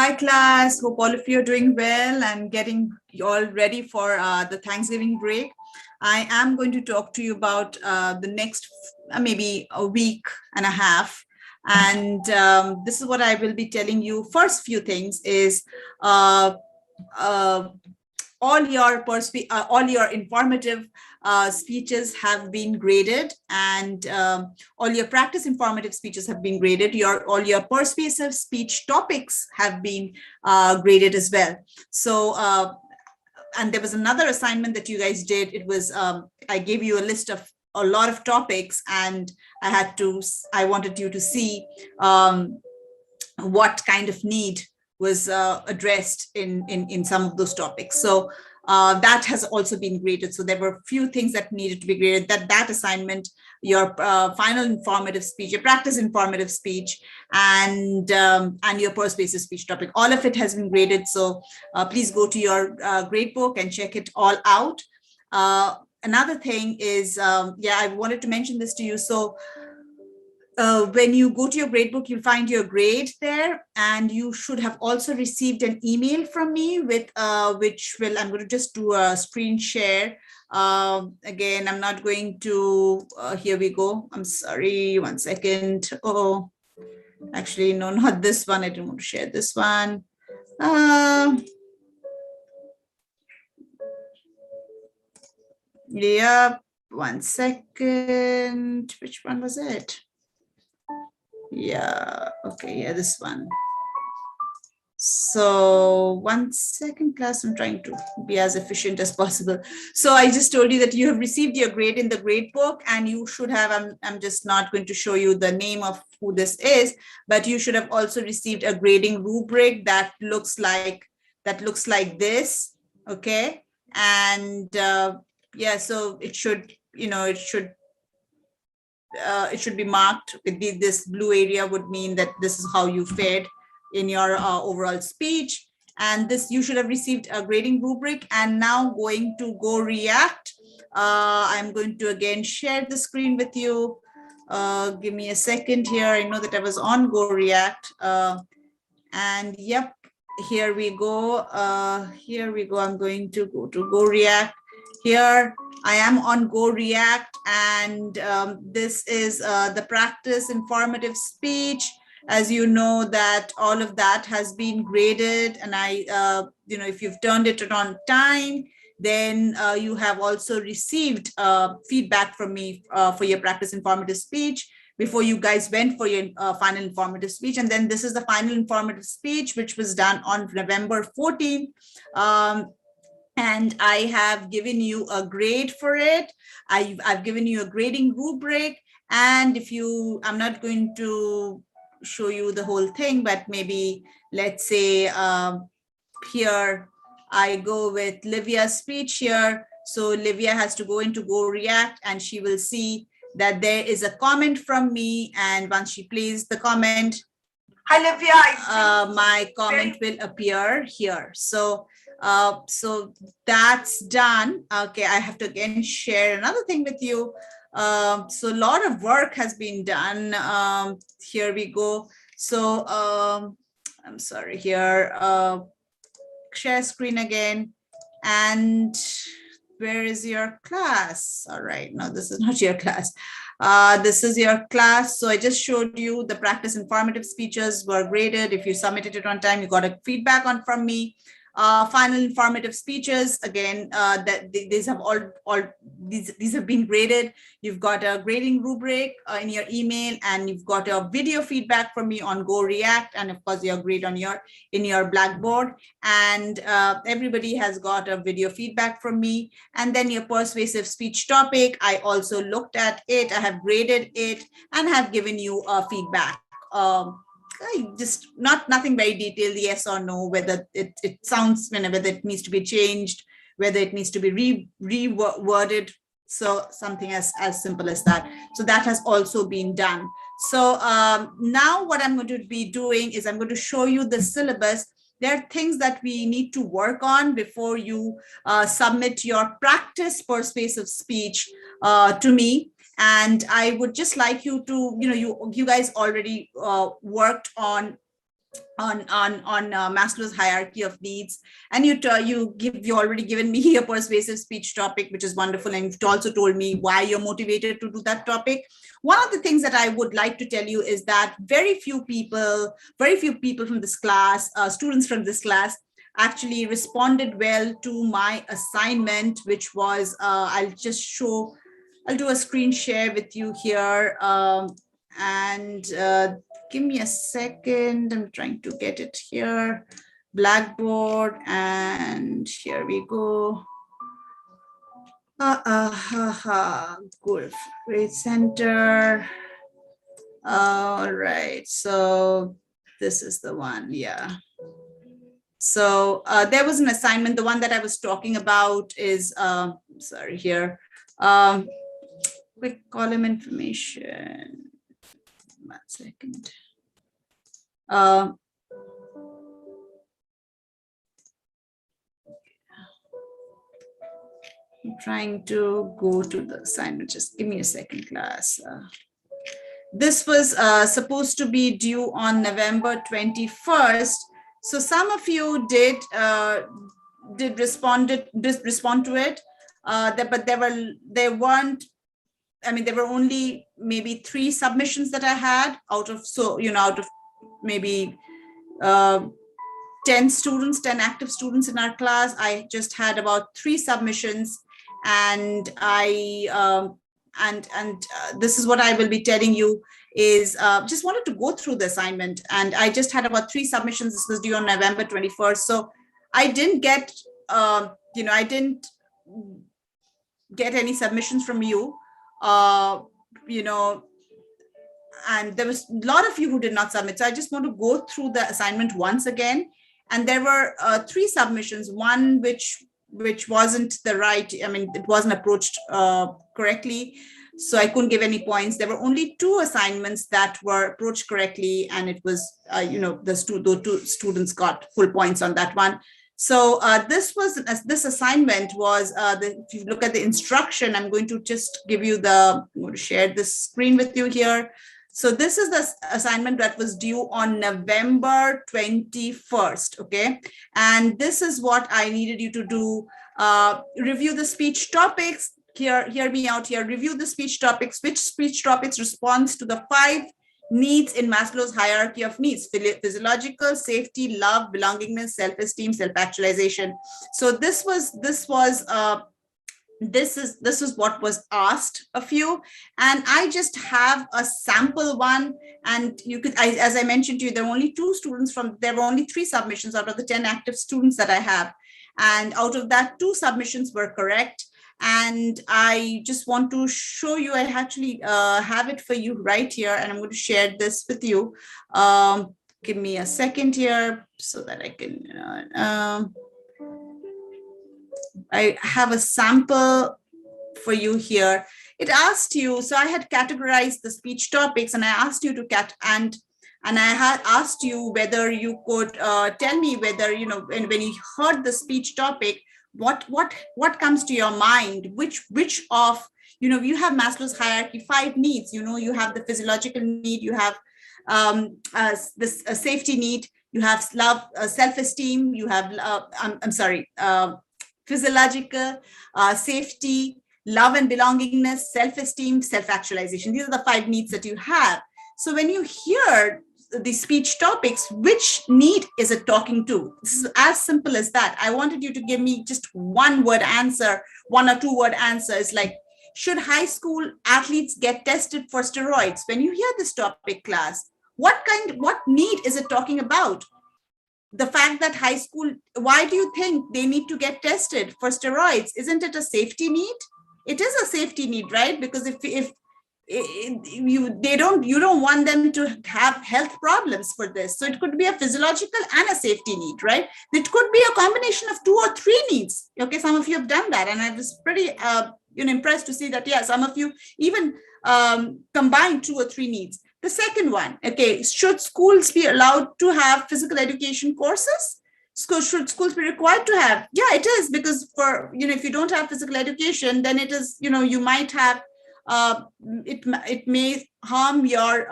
Hi class, hope all of you are doing well and getting all ready for the Thanksgiving break. I am going to talk to you about the next maybe a week and a half. And this is what I will be telling you. First few things is uh, uh, all your informative speeches have been graded, and all your practice informative speeches have been graded. All your persuasive speech topics have been graded as well. So and there was another assignment that you guys did. It was I gave you a list of a lot of topics, and I wanted you to see what kind of need was addressed in some of those topics. So that has also been graded. So there were a few things that needed to be graded. That assignment, your final informative speech, your practice informative speech, and your persuasive speech topic, all of it has been graded. So please go to your grade book and check it all out. Another thing is, I wanted to mention this to you. So when you go to your gradebook, you'll find your grade there, and you should have also received an email from me with I'm going to just do a screen share. Again, I'm not going to, here we go. I'm sorry, one second. Oh, actually, no, not this one. I didn't want to share this one. Yeah, one second. Which one was it? Yeah, okay, yeah, this one. So 1 second class, I'm trying to be as efficient as possible. So I just told you that you have received your grade in the grade book, and you should have, I'm just not going to show you the name of who this is, but you should have also received a grading rubric that looks like this, okay? And yeah, so it should, it should be marked with this blue area would mean that this is how you fared in your overall speech. And this, you should have received a grading rubric. And now going to Go React. I'm going to again share the screen with you. Give me a second here. I know that I was on Go React. And yep, here we go. I'm going to go to Go React. Here I am on Go React, and this is the practice informative speech. As you know, that all of that has been graded, and if you've turned it on time, then you have also received feedback from me for your practice informative speech before you guys went for your final informative speech. And then this is the final informative speech, which was done on November 14th. And I have given you a grade for it. I've given you a grading rubric. And I'm not going to show you the whole thing, but maybe let's say here I go with Livia's speech here. So Livia has to go into Go React, and she will see that there is a comment from me. And once she plays the comment, hi Livia, my comment will appear here. So that's done. Okay, I have to again share another thing with you. So a lot of work has been done. Here we go. So I'm sorry, here, share screen again. And where is your class? All right, no, this is not your class. This is your class. So I just showed you the practice informative speeches were graded. If you submitted it on time, you got a feedback from me. Final informative speeches, again, these have been graded. You've got a grading rubric in your email, and you've got a video feedback from me on Go React, and of course your grade in your Blackboard. And everybody has got a video feedback from me. And then your persuasive speech topic, I also looked at it, I have graded it, and have given you feedback. Just nothing very detailed, yes or no, whether it sounds, whether it needs to be changed, whether it needs to be reworded. So something as simple as that. So that has also been done. So now what I'm going to be doing is I'm going to show you the syllabus. There are things that we need to work on before you submit your practice persuasive speech to me. And I would just like you to, you guys already worked on Maslow's hierarchy of needs, and you already given me a persuasive speech topic, which is wonderful, and you've also told me why you're motivated to do that topic. One of the things that I would like to tell you is that very few people from this class, students from this class, actually responded well to my assignment, which was I'll do a screen share with you here, and give me a second. I'm trying to get it here. Blackboard, and here we go. Good. Grade Center. All right. So this is the one. Yeah. So there was an assignment. The one that I was talking about is, sorry, here. Quick column information. 1 second. I'm trying to go to the assignment. Just give me a second, class. This was supposed to be due on November 21st. So some of you did respond to it, but there weren't. I mean, there were only maybe 3 submissions that I had out of maybe 10 students, 10 active students in our class. I just had about 3 submissions, and this is what I will be telling you is just wanted to go through the assignment, and I just had about 3 submissions. This was due on November 21st. So I didn't get, I didn't get any submissions from you, and there was a lot of you who did not submit. So I just want to go through the assignment once again. And there were 3 submissions, one which wasn't the right, I mean, it wasn't approached correctly. So I couldn't give any points. There were only 2 assignments that were approached correctly. And it was, the 2 students got full points on that one. So this assignment was, if you look at the instruction, I'm going to just give you I'm going to share this screen with you here. So this is the assignment that was due on November 21st, okay? And this is what I needed you to do. Review the speech topics. Hear me out here. Review the speech topics. Which speech topics responds to the 5 needs in Maslow's hierarchy of needs: physiological, safety, love, belongingness, self-esteem, self-actualization. So this is what was asked of you, and I just have a sample one. And you could, as I mentioned to you, there were only 2 students there were only 3 submissions out of the 10 active students that I have, and out of that 2 submissions were correct. And I just want to show you, I actually have it for you right here, and I'm going to share this with you. Give me a second here so that I can, I have a sample for you here. It asked you, so I had categorized the speech topics, and I asked you to and I had asked you whether you could tell me whether, when you heard the speech topic, what comes to your mind, which of, you have Maslow's hierarchy, 5 needs, you have the physiological need, you have this safety need, you have love, self-esteem, you have, physiological, safety, love and belongingness, self-esteem, self-actualization. These are the 5 needs that you have. So when you hear the speech topics, which need is it talking to? This is as simple as that. I wanted you to give me just 1-word answer, 1 or 2-word answers, like, should high school athletes get tested for steroids? When you hear this topic, class, what need is it talking about? The fact that high school, why do you think they need to get tested for steroids? Isn't it a safety need? It is a safety need, right? Because if you don't want them to have health problems for this. So it could be a physiological and a safety need, right? It could be a combination of 2 or 3 needs. Okay, some of you have done that, and I was pretty impressed to see that, yeah, some of you even combine 2 or 3 needs. The second one, okay, should schools be allowed to have physical education courses? Should schools be required to have? Yeah, it is, because for, if you don't have physical education, then it is, you might have, it may harm your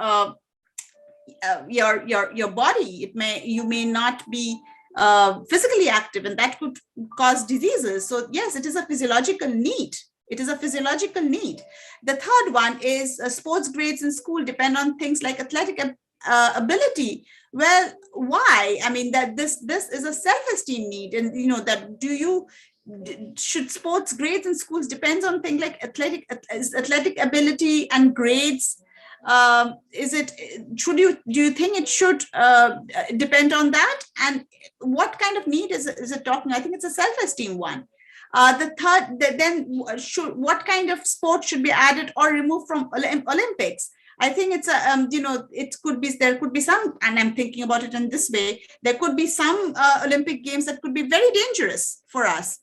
your body. You may not be physically active, and that could cause diseases. So yes, it is a physiological need. It is a physiological need. The third one is sports grades in school depend on things like athletic ability. Well, why? I mean, that this is a self-esteem need, and that should sports grades in schools depends on things like athletic ability and grades? Do you think it should depend on that? And what kind of need is it talking? I think it's a self-esteem one. The third, then what kind of sport should be added or removed from Olympics? I think it's there could be some, and I'm thinking about it in this way, there could be some Olympic games that could be very dangerous for us.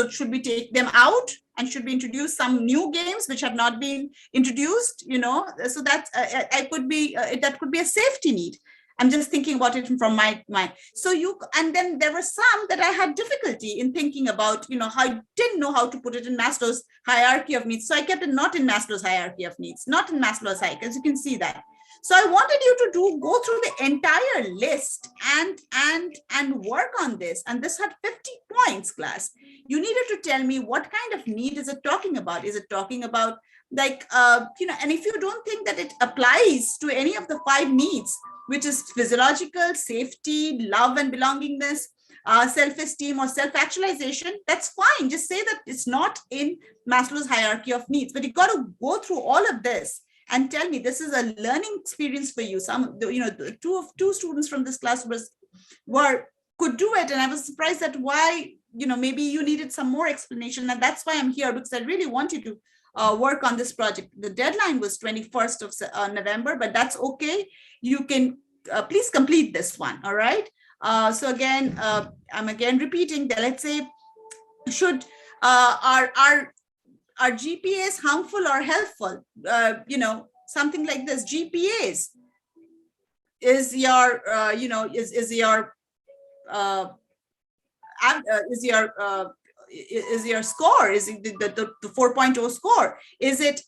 Should we take them out, and should we introduce some new games which have not been introduced? So that that could be a safety need. I'm just thinking about it from my mind. And then there were some that I had difficulty in thinking about, how I didn't know how to put it in Maslow's hierarchy of needs. So I kept it not in Maslow's hierarchy of needs, not in Maslow's hierarchy, as you can see that. So I wanted you to go through the entire list and work on this. And this had 50 points, class. You needed to tell me what kind of need is it talking about? Is it talking about and if you don't think that it applies to any of the 5 needs, which is physiological, safety, love and belongingness, self-esteem or self-actualization, that's fine. Just say that it's not in Maslow's hierarchy of needs, but you got to go through all of this and tell me this is a learning experience for you. Two students from this class could do it, and I was surprised at why, maybe you needed some more explanation, and that's why I'm here, because I really want you to work on this project. The deadline was 21st of November, but that's okay. You can please complete this one. All right. So again, I'm again repeating that. Let's say, should our GPAs harmful or helpful? Something like this. GPAs is your is your score, is it the 4.0 score, is it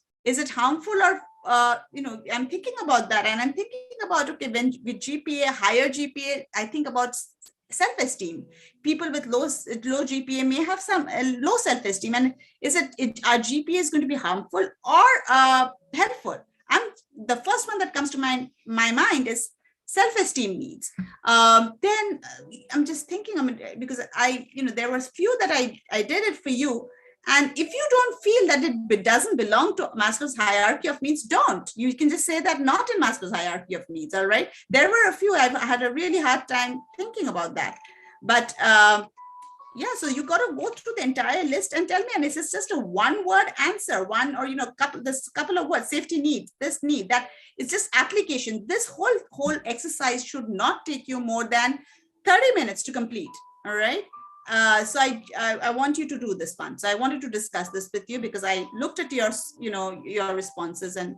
harmful or I'm thinking about that, and I'm thinking about, okay, when with GPA, higher GPA, I think about self-esteem. People with low GPA may have some low self-esteem, and our GPA is going to be harmful or helpful? The first one that comes to my mind is self-esteem needs. Then I'm just thinking, because there was few that I did it for you. And if you don't feel that it doesn't belong to Maslow's hierarchy of needs, don't. You can just say that not in Maslow's hierarchy of needs, all right? There were a few, I had a really hard time thinking about that. But yeah, so you got to go through the entire list and tell me, and this is just a one-word answer, couple of words, safety needs, this need, that. It's just application. This whole exercise should not take you more than 30 minutes to complete, all right? So I want you to do this one. So I wanted to discuss this with you because I looked at your responses, and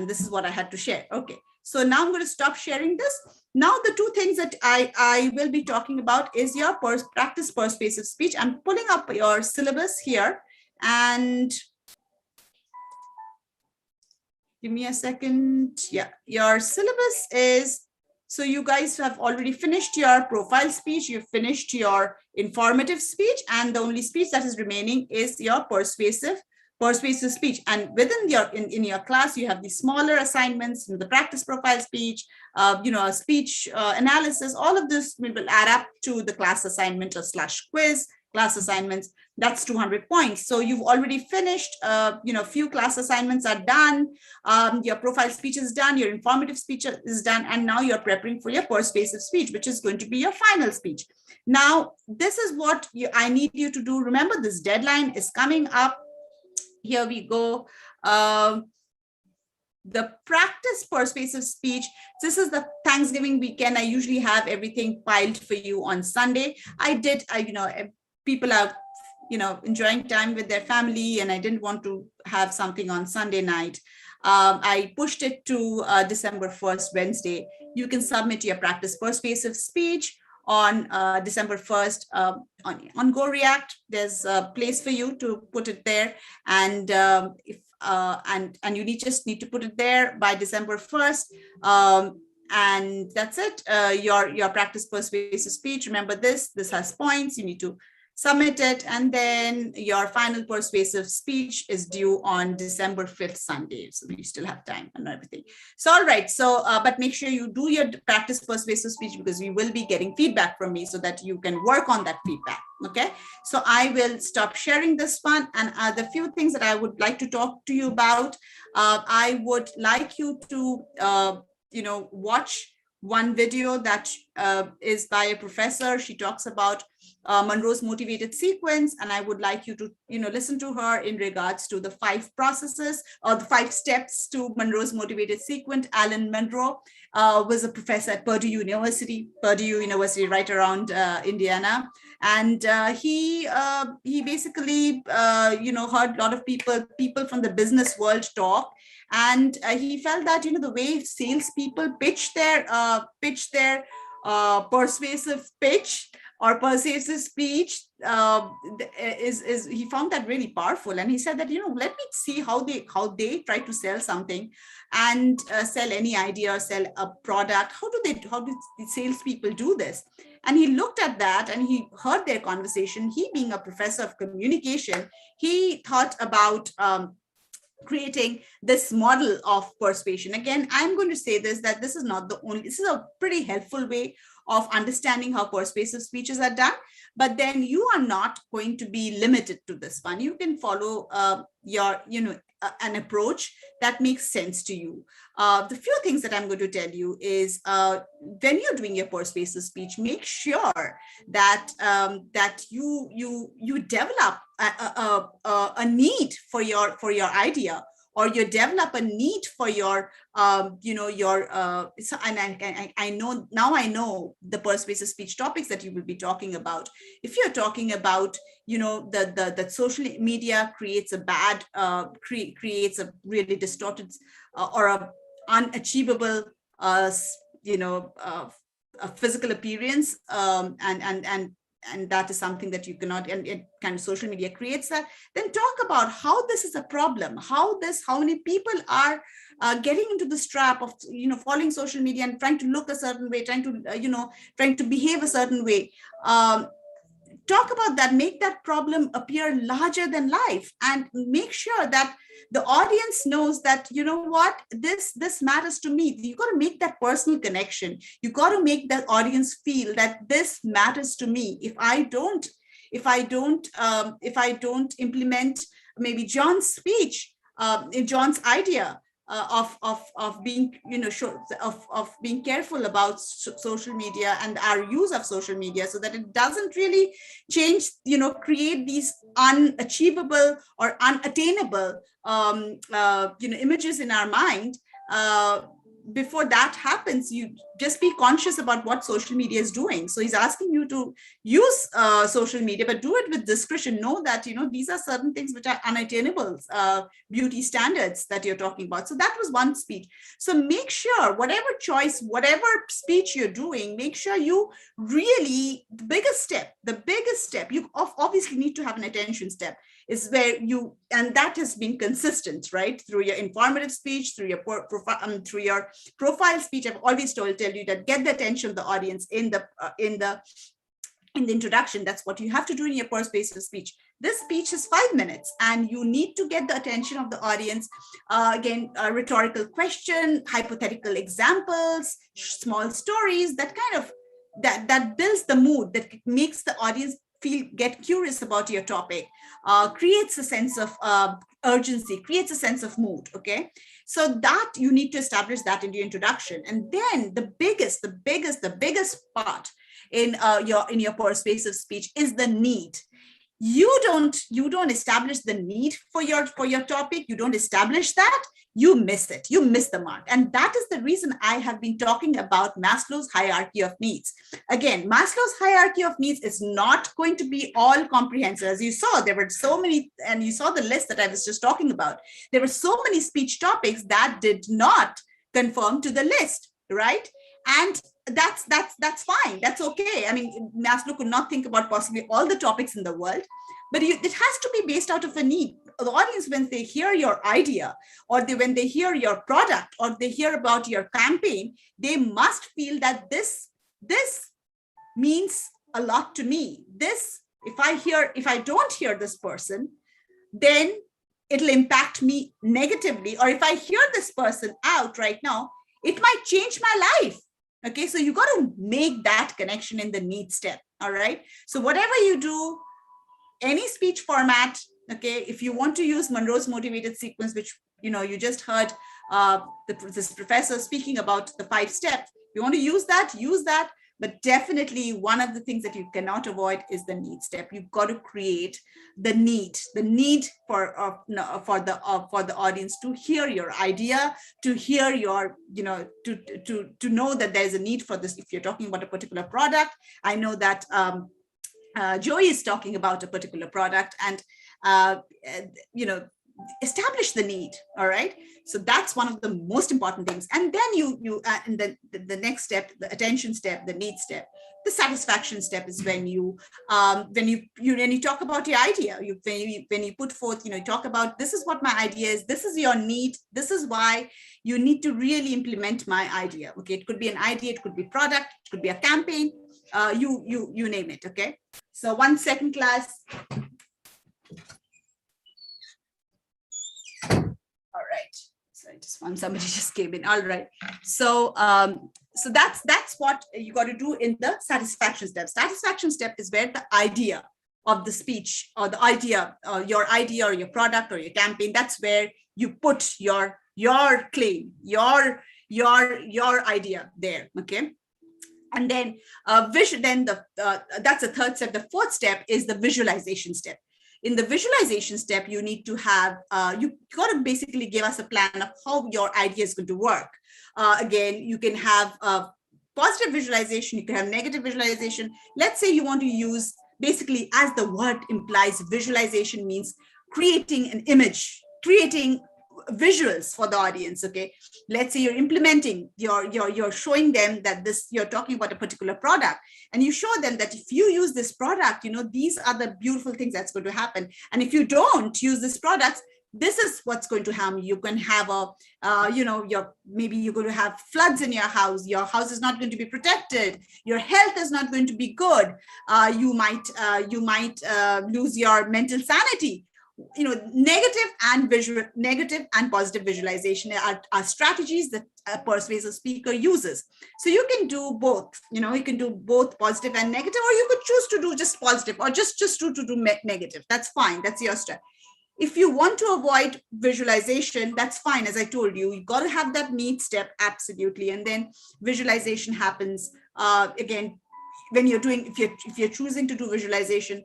this is what I had to share. Okay, so now I'm going to stop sharing this. Now the 2 things that I will be talking about is your practice persuasive speech. I'm pulling up your syllabus here, and give me a second. Yeah, your syllabus is, so you guys have already finished your profile speech, you've finished your informative speech, and the only speech that is remaining is your persuasive speech. And within in your class, you have the smaller assignments, the practice profile speech, speech analysis. All of this will add up to the class assignment or /quiz class assignments. That's 200 points. So you've already finished, few class assignments are done. Your profile speech is done. Your informative speech is done. And now you're preparing for your persuasive speech, which is going to be your final speech. Now, this is what I need you to do. Remember, this deadline is coming up. Here we go. The practice persuasive speech. This is the Thanksgiving weekend. I usually have everything filed for you on Sunday. People are enjoying time with their family, and I didn't want to have something on Sunday night. I pushed it to December 1st, Wednesday. You can submit your practice persuasive speech on December 1st on GoReact. There's a place for you to put it there, and and you just need to put it there by December 1st. And that's it. Your practice persuasive speech. Remember this has points. You need to submit it. And then your final persuasive speech is due on December 5th, Sunday. So you still have time and everything. So, all right. So, but make sure you do your practice persuasive speech, because we will be getting feedback from me so that you can work on that feedback. Okay. So I will stop sharing this one. And the few things that I would like to talk to you about, I would like you to, watch one video that is by a professor. She talks about Monroe's motivated sequence, and I would like you to listen to her in regards to the 5 processes or the 5 steps to Monroe's motivated sequence. Alan Monroe was a professor at Purdue University right around Indiana, and he basically heard a lot of people from the business world talk. And he felt that the way salespeople pitch their persuasive pitch or persuasive speech is he found that really powerful. And he said that let me see how they try to sell something and sell any idea or sell a product. How do the salespeople do this? And he looked at that and he heard their conversation. He, being a professor of communication, he thought about creating this model of persuasion. Again, I'm going to say that this is not the only, this is a pretty helpful way of understanding how persuasive speeches are done, but then you are not going to be limited to this one. You can follow an approach that makes sense to you. The few things that I'm going to tell you is when you're doing your persuasive speech, make sure that you develop a need for your idea, or you develop a need for your and I know the persuasive speech topics that you will be talking about. If you're talking about that social media creates a bad creates a really distorted or a unachievable a physical appearance, and that is something that you cannot, and it kind of social media creates that, then talk about how this is a problem, how many people are getting into this trap of following social media and trying to look a certain way, trying to behave a certain way. Talk about that, make that problem appear larger than life, and make sure that the audience knows that, this matters to me. You got to make that personal connection. You got to make that audience feel that this matters to me. If I don't implement maybe John's speech, in John's idea, of being of being careful about social media and our use of social media, so that it doesn't really change, create these unachievable or unattainable images in our mind. Before that happens, you just be conscious about what social media is doing. So he's asking you to use social media, but do it with discretion. Know that these are certain things which are unattainable beauty standards that you're talking about. So that was one speech. So make sure whatever speech you're doing, make sure you really, the biggest step, you obviously need to have an attention step, is where and that has been consistent, right? Through your informative speech, through your profile speech. I've always tell you that get the attention of the audience in the introduction. That's what you have to do in your persuasive speech. This speech is 5 minutes, and you need to get the attention of the audience. Again, a rhetorical question, hypothetical examples, small stories, that kind of that builds the mood, that makes the audience get curious about your topic, creates a sense of urgency, creates a sense of mood. Okay, so that you need to establish that in your introduction. And then the biggest part in your persuasive speech is the need. You don't establish the need for your topic. You don't establish that, you miss it. You miss the mark. And that is the reason I have been talking about Maslow's hierarchy of needs. Again, Maslow's hierarchy of needs is not going to be all comprehensive. As you saw, there were so many, and you saw the list that I was just talking about. There were so many speech topics that did not conform to the list, right? And that's fine. That's okay. I mean, Maslow could not think about possibly all the topics in the world, but it has to be based out of a need. the audience, when they hear your idea, or when they hear your product, or they hear about your campaign, they must feel that this means a lot to me. This, if I don't hear this person, then it'll impact me negatively. Or if I hear this person out right now, it might change my life. Okay, so you got to make that connection in the need step. All right. So whatever you do, any speech format, okay, if you want to use Monroe's motivated sequence, which you just heard this professor speaking about the 5 steps, you want to use that. But definitely one of the things that you cannot avoid is the need step. You've got to create the need for the audience to hear your idea, to hear your, to know that there's a need for this. If you're talking about a particular product, I know that Joey is talking about a particular product, and establish the need. All right, so that's one of the most important things. And then and then the next step, the attention step, the need step. The satisfaction step is when you talk about your idea, when you put forth, talk about, this is what my idea is, this is your need, this is why you need to really implement my idea. Okay, it could be an idea, it could be product, it could be a campaign, you name it. Okay, so 1 second, class. All right. So somebody just came in. All right. So so that's what you got to do in the satisfaction step. Satisfaction step is where the idea of the speech, or the idea, your idea or your product or your campaign, that's where you put your claim, your idea there. Okay. And then that's the 3rd step. The 4th step is the visualization step. In the visualization step, you need to have, you got to basically give us a plan of how your idea is going to work. Again, you can have positive visualization, you can have negative visualization. Let's say you want to use, basically, as the word implies, visualization means creating an image, creating visuals for the audience. Okay, let's say you're implementing, you're showing them that you're talking about a particular product, and you show them that if you use this product, these are the beautiful things that's going to happen, and if you don't use this product, this is what's going to happen. You can have maybe you're going to have floods in your house is not going to be protected, your health is not going to be good, you might lose your mental sanity. Negative and positive visualization are strategies that a persuasive speaker uses. So you can do both. You can do both positive and negative, or you could choose to do just positive, or just to do negative. That's fine. That's your step. If you want to avoid visualization, that's fine. As I told you, you've got to have that need step, absolutely, and then visualization happens. Again, when you're doing, if you're choosing to do visualization,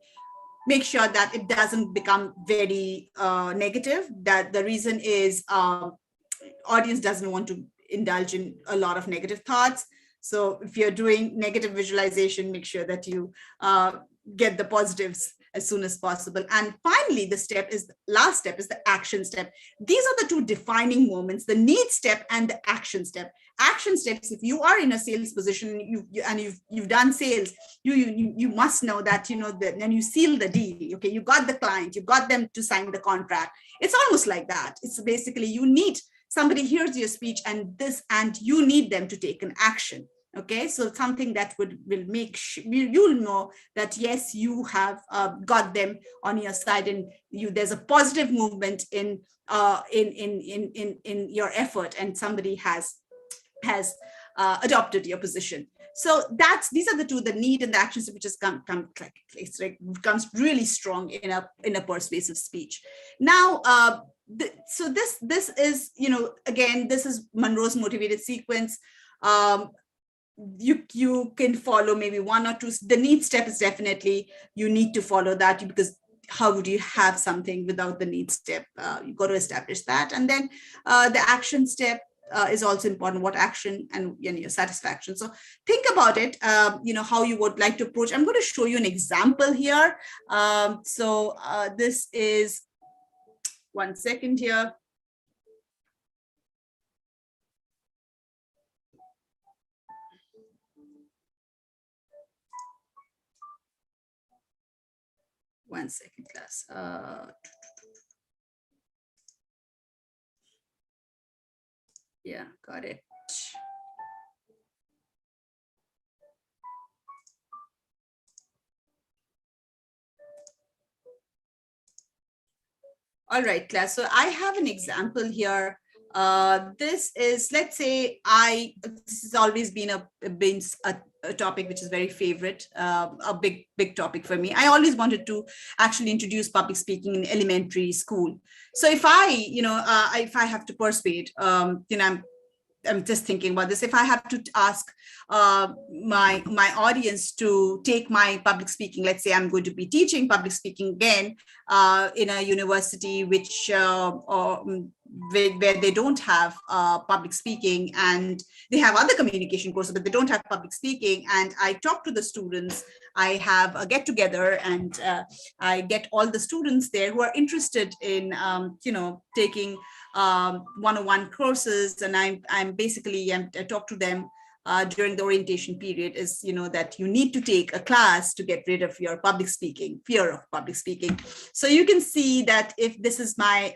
make sure that it doesn't become very negative. That the reason is audience doesn't want to indulge in a lot of negative thoughts. So if you're doing negative visualization, make sure that you get the positives as soon as possible. And finally, the last step is the action step. These are the 2 defining moments, the need step and the action step. Action steps, if you are in a sales position, you've done sales, you must know that, then you seal the deal. Okay, you got the client, you got them to sign the contract. It's almost like that. It's basically, you need somebody hears your speech and you need them to take an action. Okay, so something that will make you'll know that yes, you have got them on your side, and there's a positive movement in your effort, and somebody has adopted your position. So these are the 2, the need and the actions, which just comes really strong in a persuasive speech. Now, so this is, again, this is Monroe's motivated sequence. You can follow maybe 1 or 2. The need step is definitely, you need to follow that, because how would you have something without the need step? You got to establish that. And then the action step is also important, what action, and your satisfaction. So think about it, how you would like to approach. I'm going to show you an example here. This is, 1 second here. One second, class. Yeah, got it. All right, class. So I have an example here. This is, let's say, this has always been a topic which is very favorite, a big topic for me. I always wanted to actually introduce public speaking in elementary school. So if if I have to persuade, I'm just thinking about this. If I have to ask my audience to take my public speaking, let's say I'm going to be teaching public speaking again in a university where they don't have public speaking, and they have other communication courses, but they don't have public speaking. And I talk to the students. I have a get together, and I get all the students there who are interested in, taking one-on-one courses, and I talk to them during the orientation period, is that you need to take a class to get rid of your public speaking, fear of public speaking. So you can see that if this is my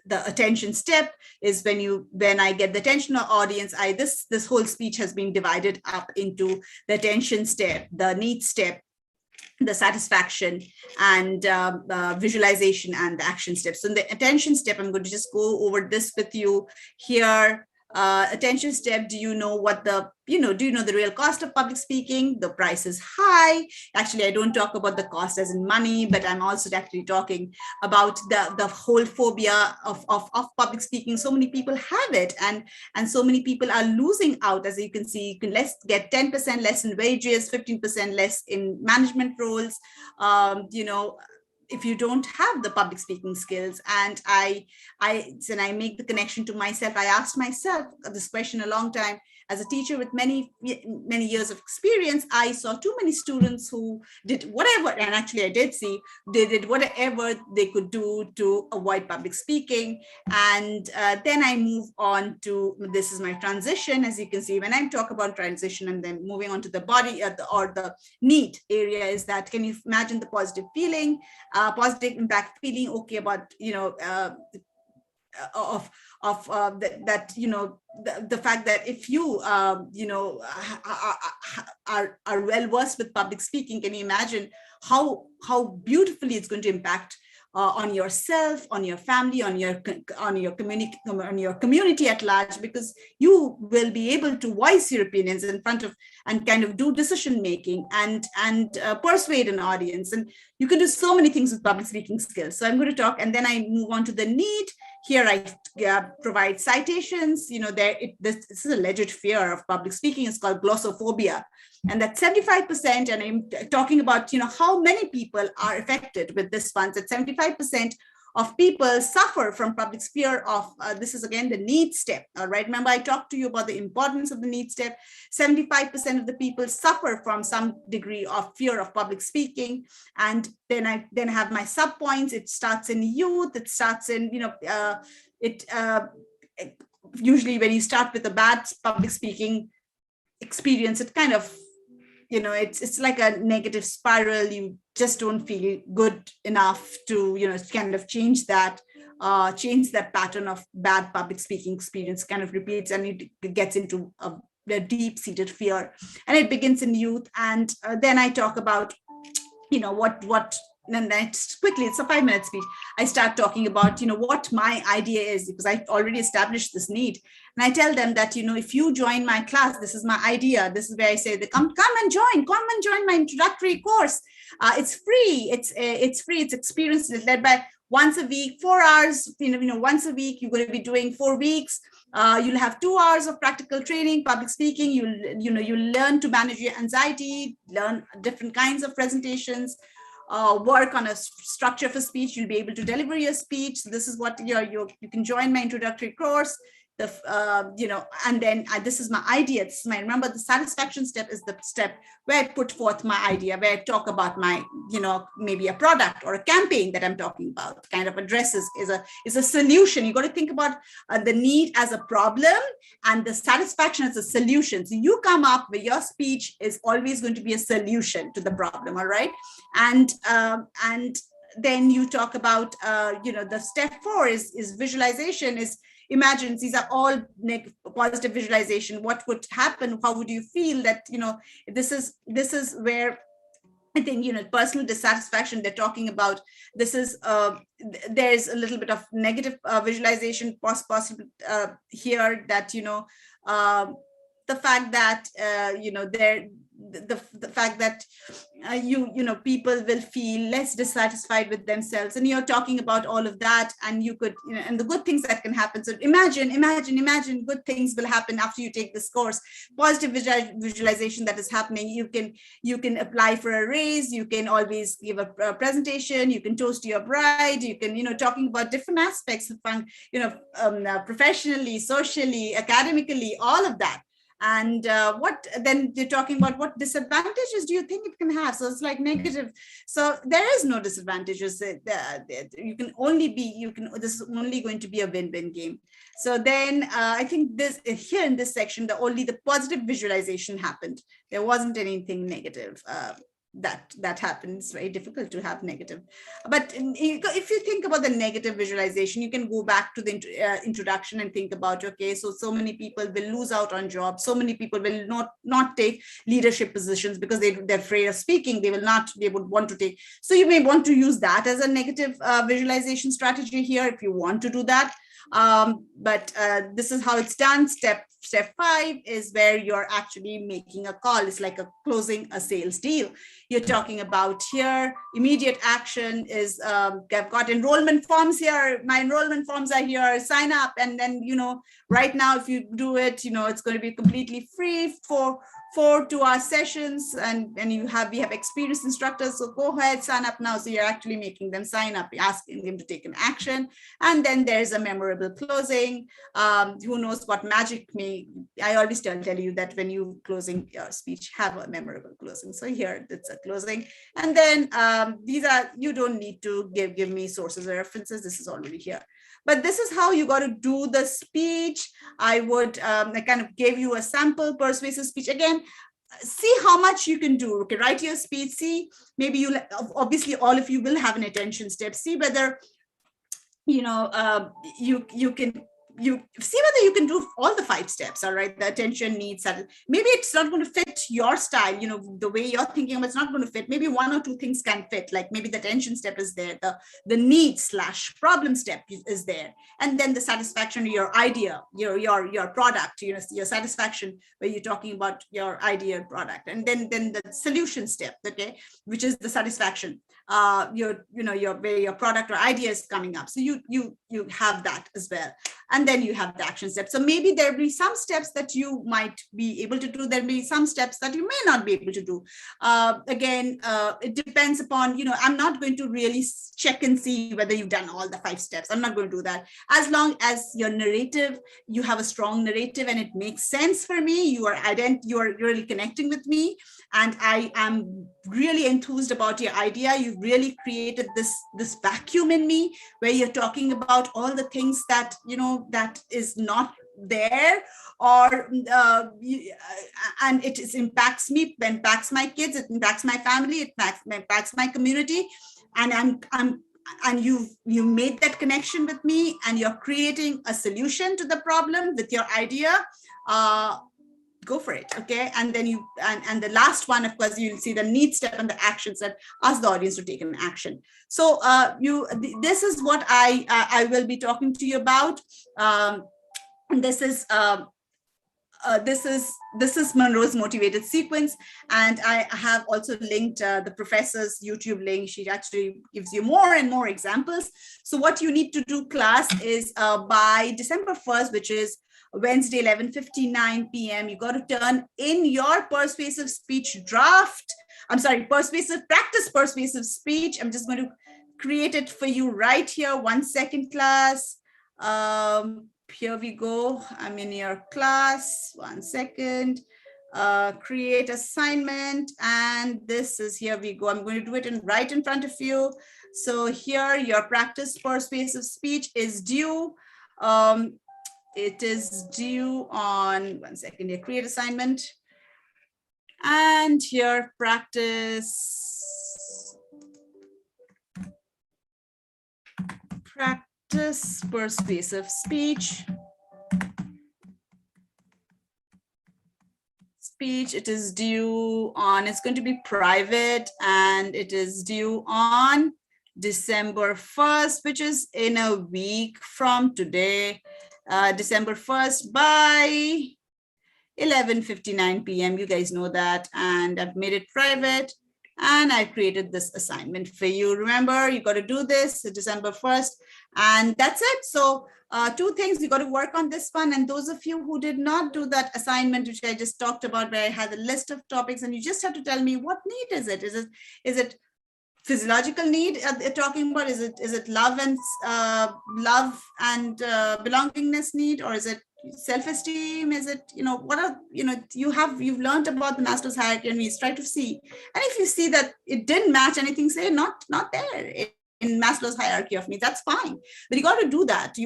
the attention step is when I get the attention of audience, this whole speech has been divided up into the attention step, the need step, the satisfaction, and visualization, and the action steps. So in the attention step, I'm going to just go over this with you here. Attention step, do you know the real cost of public speaking? The price is high. Actually, I don't talk about the cost as in money, but I'm also actually talking about the whole phobia of public speaking. So many people have it, and so many people are losing out. As you can see, you can get 10% less in wages, 15% less in management roles, if you don't have the public speaking skills. And I make the connection to myself. I asked myself this question a long time. As a teacher with many years of experience, I saw too many students who did whatever, and actually I did see they did whatever they could do to avoid public speaking. And then I move on to, this is my transition. As you can see, when I talk about transition and then moving on to the body or the need area, is that, can you imagine the positive feeling, positive impact feeling, okay, about the fact that if you are well versed with public speaking, can you imagine how beautifully it's going to impact on yourself, on your family, on your community at large, because you will be able to voice your opinions in front of, and kind of do decision making, and persuade an audience. And you can do so many things with public speaking skills. So I'm going to talk, and then I move on to the need. Here I provide citations. This is a legit fear of public speaking. It's called glossophobia, and that's 75%. And I'm talking about how many people are affected with this one. That 75% of people suffer from public fear of, this is again the need step. All right, remember I talked to you about the importance of the need step. 75% of the people suffer from some degree of fear of public speaking. And then I have my sub points. It starts in youth. It starts in usually when you start with a bad public speaking experience, it kind of it's like a negative spiral. You just don't feel good enough to kind of change that pattern of bad public speaking experience. Kind of repeats, and it gets into a deep-seated fear, and it begins in youth. And then I talk about what and next quickly, it's a 5-minute speech. I start talking about what my idea is, because I already established this need. And I tell them that if you join my class, this is my idea. This is where I say that come and join my introductory course. It's free. It's free. It's experience. It's led by once a week, 4 hours. Once a week. You're going to be doing 4 weeks. You'll have 2 hours of practical training, public speaking. You'll learn to manage your anxiety, learn different kinds of presentations. Work on a structure for speech. You'll be able to deliver your speech. So this is what you can join my introductory course. And then this is my idea. This is remember, the satisfaction step is the step where I put forth my idea, where I talk about my, maybe a product or a campaign that I'm talking about. Kind of addresses is a solution. You got to think about the need as a problem and the satisfaction as a solution. So you come up with your speech is always going to be a solution to the problem. All right, and then you talk about the step 4 is visualization. imagine, these are all positive visualization. What would happen? How would you feel that, this is where I think, personal dissatisfaction they're talking about. This is, there's a little bit of negative visualization possible here, that, the fact that, the fact that people will feel less dissatisfied with themselves, and you're talking about all of that, and you could, and the good things that can happen. So imagine good things will happen after you take this course. Positive visualization that is happening. You can apply for a raise, you can always give a presentation, you can toast your bride, you can, talking about different aspects of fun, professionally, socially, academically, all of that. And what then you're talking about, what disadvantages do you think it can have? So it's like negative. So there is no disadvantages. You can only be, this is only going to be a win-win game. So then I think this here in this section, only the positive visualization happened. There wasn't anything negative. That happens. It's very difficult to have negative. But if you think about the negative visualization, you can go back to the introduction and think about, okay, so many people will lose out on jobs. So many people will not take leadership positions because they're afraid of speaking. They would want to take. So you may want to use that as a negative visualization strategy here if you want to do that. But this is how it's done. Step 5 is where you're actually making a call. It's like closing a sales deal. You're talking about here, immediate action is, I've got enrollment forms here. My enrollment forms are here, sign up. And then, right now, if you do it, it's going to be completely free for 4 2-hour sessions, and we have experienced instructors. So go ahead, sign up now. So you're actually making them sign up, asking them to take an action. And then there's a memorable closing. Who knows what magic I always tell you that when you closing your speech, have a memorable closing. So here it's a closing. And then these are, you don't need to give me sources or references. This is already here. But this is how you got to do the speech. I kind of gave you a sample persuasive speech. Again, see how much you can do. Okay, write your speech. See, maybe obviously all of you will have an attention step. See whether, you can see whether you can do all the 5 steps. All right, the attention, needs, maybe it's not going to fit your style, the way you're thinking of it's not going to fit. Maybe 1 or 2 things can fit, like maybe the attention step is there, the need/problem step is there, and then the satisfaction of your idea, your product, your satisfaction where you're talking about your idea product, and then the solution step, okay, which is the satisfaction, where your product or idea is coming up. So you have that as well. And then you have the action steps. So maybe there'll be some steps that you might be able to do. There'll be some steps that you may not be able to do. Again, it depends upon, I'm not going to really check and see whether you've done all the 5 steps. I'm not going to do that. As long as your narrative, you have a strong narrative and it makes sense for me, you are really connecting with me, and I am really enthused about your idea. You've really created this vacuum in me where you're talking about all the things that, that is not there, or and it impacts me, impacts my kids, it impacts my family, it impacts my community, and and you made that connection with me, and you're creating a solution to the problem with your idea. Go for it. Okay, and then and the last one, of course, you'll see the need step and the action step. Ask the audience to take an action. So this is what I will be talking to you about. This is Monroe's motivated sequence, and I have also linked the professor's YouTube link. She actually gives you more and more examples. So what you need to do, class, is by December 1st, which is Wednesday, 11:59 p.m., you got to turn in your persuasive speech draft. I'm sorry, practice persuasive speech. I'm just going to create it for you right here. 1 second, class. Here we go. I'm in your class. 1 second. Create assignment. And this is, here we go. I'm going to do it right in front of you. So here, your practice persuasive speech is due. It is due on, 1 second here, create assignment. And here, practice practice persuasive speech. It is due on, it's going to be private, and it is due on December 1st, which is in a week from today, December 1st by 11:59 p.m. You guys know that, and I've made it private, and I created this assignment for you. Remember, you got to do this December 1st, and that's it. So two things, you got to work on this one. And those of you who did not do that assignment, which I just talked about, where I had a list of topics, and you just have to tell me what need is it? Is it physiological need talking about? Is it love and belongingness need, or is it self-esteem? Is it, what are, you've learned about the Maslow's hierarchy, and we try to see, and if you see that it didn't match anything, say not there in Maslow's hierarchy of needs, that's fine. But you got to do that.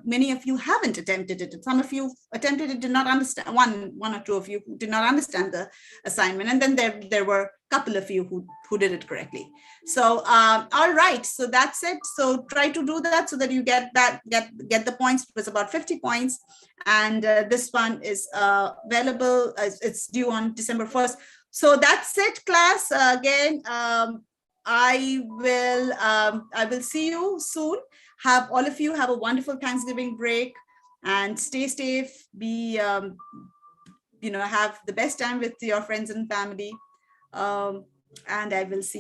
Many of you haven't attempted it. Some of you attempted it, did not understand. One or two of you did not understand the assignment, and then there were a couple of you who did it correctly. So all right, so that's it. So try to do that so that you get the points. It was about 50 points, and this one is available. It's due on December 1st. So that's it, class. Again, I will see you soon. All of you have a wonderful Thanksgiving break, and stay safe. Be have the best time with your friends and family. And I will see